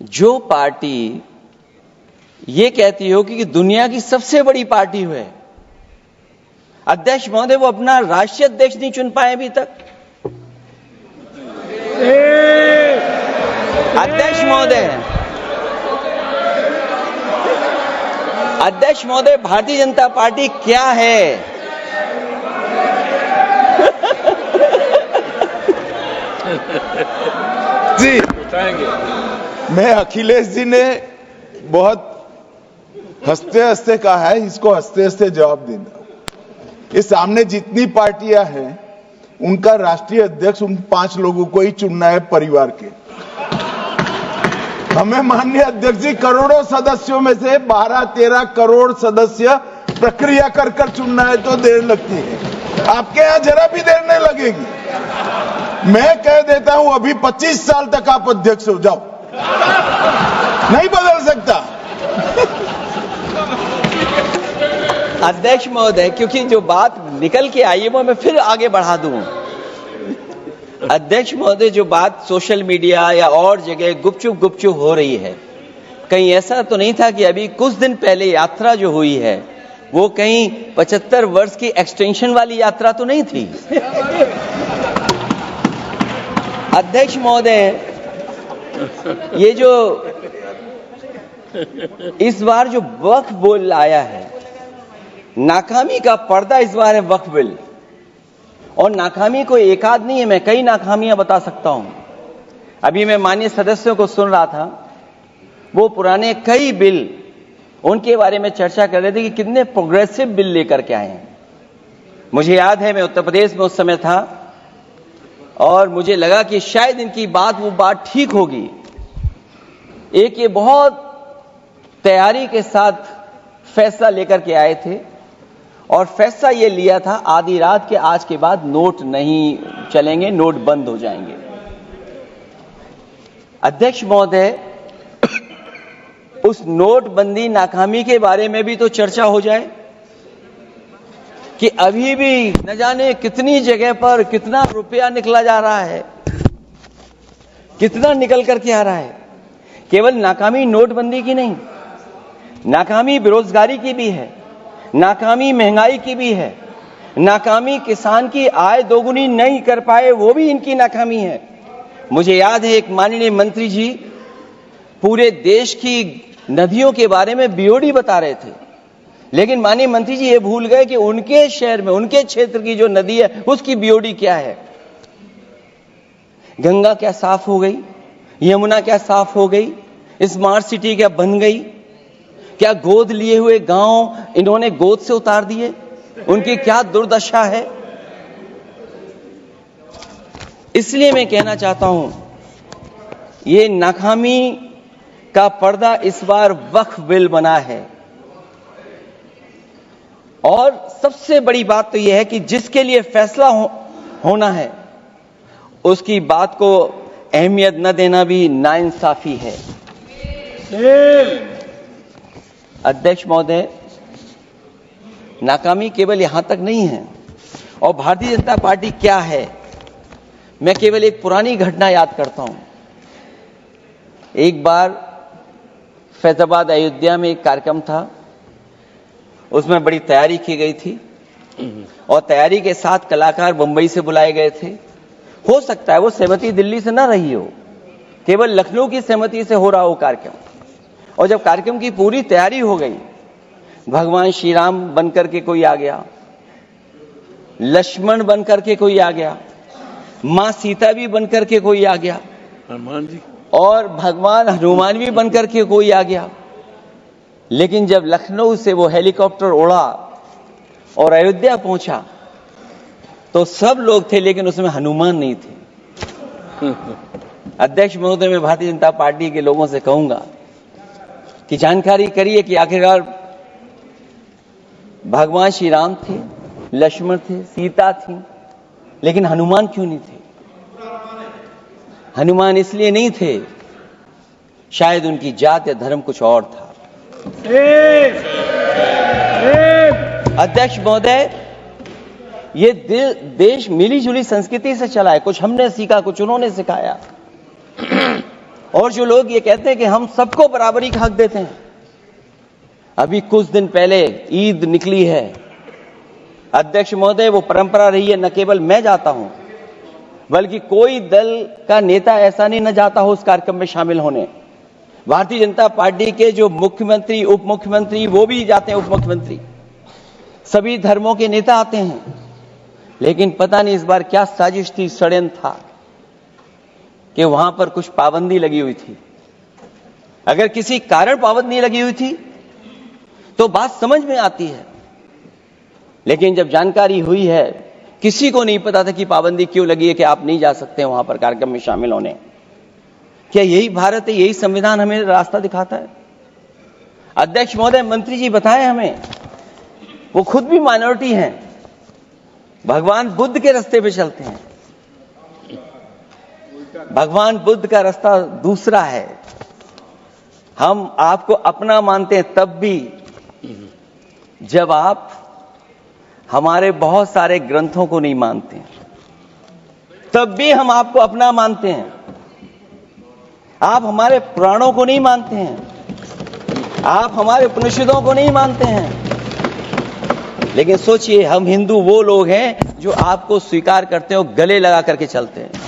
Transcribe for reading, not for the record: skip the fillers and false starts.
जो पार्टी ये कहती हो कि दुनिया की सबसे बड़ी पार्टी है, अध्यक्ष महोदय वो अपना राष्ट्रीय अध्यक्ष नहीं चुन पाए अभी तक। अध्यक्ष महोदय भारतीय जनता पार्टी क्या है? जी मैं अखिलेश जी ने बहुत हंसते हंसते कहा है, इसको हंसते हंसते जवाब देना। ये सामने जितनी पार्टियां हैं उनका राष्ट्रीय अध्यक्ष उन 5 लोगों को ही चुनना है परिवार के। हमें माननीय अध्यक्ष जी करोड़ों सदस्यों में से 12-13 करोड़ सदस्य प्रक्रिया कर कर चुनना है तो देर लगती है, आपके यहां जरा भी देर नहीं लगेगी। मैं कह देता हूं अभी 25 साल तक आप अध्यक्ष हो जाओ, नहीं बदल सकता। अध्यक्ष महोदय, क्योंकि जो बात निकल के आई है वो मैं फिर आगे बढ़ा दूं। अध्यक्ष महोदय, जो बात सोशल मीडिया या और जगह गुपचुप हो रही है, कहीं ऐसा तो नहीं था कि अभी कुछ दिन पहले यात्रा जो हुई है वो कहीं 75 वर्ष की एक्सटेंशन वाली यात्रा तो नहीं थी? अध्यक्ष महोदय, ये जो इस बार जो वक्फ बिल आया है, नाकामी का पर्दा इस बार है वक्फ बिल। और नाकामी कोई एक आध नहीं है, मैं कई नाकामियां बता सकता हूं। अभी मैं माननीय सदस्यों को सुन रहा था, वो पुराने कई बिल उनके बारे में चर्चा कर रहे थे कि कितने प्रोग्रेसिव बिल लेकर के आए हैं। मुझे याद है मैं उत्तर प्रदेश में उस समय था और मुझे लगा कि शायद इनकी वो बात ठीक होगी। एक ये बहुत तैयारी के साथ फैसला लेकर के आए थे और फैसला ये लिया था आधी रात के आज के बाद नोट नहीं चलेंगे, नोट बंद हो जाएंगे। अध्यक्ष महोदय, उस नोटबंदी नाकामी के बारे में भी तो चर्चा हो जाए कि अभी भी न जाने कितनी जगह पर कितना रुपया निकला जा रहा है, कितना निकल करके आ रहा है। केवल नाकामी नोटबंदी की नहीं, नाकामी बेरोजगारी की भी है, नाकामी महंगाई की भी है, नाकामी किसान की आय दोगुनी नहीं कर पाए वो भी इनकी नाकामी है। मुझे याद है एक माननीय मंत्री जी पूरे देश की नदियों के बारे में बीओडी बता रहे थे, लेकिन माननीय मंत्री जी ये भूल गए कि उनके शहर में, उनके क्षेत्र की जो नदी है उसकी बीओडी क्या है। गंगा क्या साफ हो गई? यमुना क्या साफ हो गई? स्मार्ट सिटी क्या बन गई? क्या गोद लिए हुए गांव इन्होंने गोद से उतार दिए? उनकी क्या दुर्दशा है? इसलिए मैं कहना चाहता हूं, ये नाकामी का पर्दा इस बार वक्फ बिल बना है। और सबसे बड़ी बात तो यह है कि जिसके लिए फैसला होना है उसकी बात को अहमियत न देना भी नाइंसाफी है। अध्यक्ष महोदय, नाकामी केवल यहां तक नहीं है। और भारतीय जनता पार्टी क्या है, मैं केवल एक पुरानी घटना याद करता हूं। एक बार फैजाबाद अयोध्या में एक कार्यक्रम था, उसमें बड़ी तैयारी की गई थी और तैयारी के साथ कलाकार मुंबई से बुलाए गए थे। हो सकता है वो सहमति दिल्ली से ना रही हो, केवल लखनऊ की सहमति से हो रहा हो कार्यक्रम। और जब कार्यक्रम की पूरी तैयारी हो गई, भगवान श्री राम बनकर के कोई आ गया, लक्ष्मण बनकर के कोई आ गया, मां सीता भी बनकर के कोई आ गया, हनुमान जी और भगवान हनुमान भी बनकर के कोई आ गया। लेकिन जब लखनऊ से वो हेलीकॉप्टर उड़ा और अयोध्या पहुंचा तो सब लोग थे, लेकिन उसमें हनुमान नहीं थे। अध्यक्ष महोदय, मैं भारतीय जनता पार्टी के लोगों से कहूंगा कि जानकारी करिए कि आखिरकार भगवान श्री राम थे, लक्ष्मण थे, सीता थी, लेकिन हनुमान क्यों नहीं थे? हनुमान इसलिए नहीं थे, शायद उनकी जात या धर्म कुछ और था। अध्यक्ष महोदय, ये देश मिली जुली संस्कृति से चला है। कुछ हमने सीखा, कुछ उन्होंने सिखाया। और जो लोग ये कहते हैं कि हम सबको बराबरी का हक देते हैं, अभी कुछ दिन पहले ईद निकली है अध्यक्ष महोदय, वो परंपरा रही है न केवल मैं जाता हूं बल्कि कोई दल का नेता ऐसा नहीं न जाता हो उस कार्यक्रम में शामिल होने। भारतीय जनता पार्टी के जो मुख्यमंत्री, उप मुख्यमंत्री, वो भी जाते हैं, उप मुख्यमंत्री, सभी धर्मों के नेता आते हैं। लेकिन पता नहीं इस बार क्या साजिश थी, षड्यंत्र था कि वहां पर कुछ पाबंदी लगी हुई थी। अगर किसी कारण पाबंदी लगी हुई थी तो बात समझ में आती है, लेकिन जब जानकारी हुई है, किसी को नहीं पता था कि पाबंदी क्यों लगी है कि आप नहीं जा सकते वहां पर कार्यक्रम में शामिल होने। क्या यही भारत है, यही संविधान हमें रास्ता दिखाता है? अध्यक्ष महोदय, मंत्री जी बताएं हमें, वो खुद भी माइनॉरिटी हैं, भगवान बुद्ध के रास्ते पे चलते हैं। भगवान बुद्ध का रास्ता दूसरा है। हम आपको अपना मानते हैं तब भी जब आप हमारे बहुत सारे ग्रंथों को नहीं मानते हैं, तब भी हम आपको अपना मानते हैं। आप हमारे पुराणों को नहीं मानते हैं, आप हमारे उपनिषदों को नहीं मानते हैं, लेकिन सोचिए हम हिंदू वो लोग हैं जो आपको स्वीकार करते हैं और गले लगा करके चलते हैं।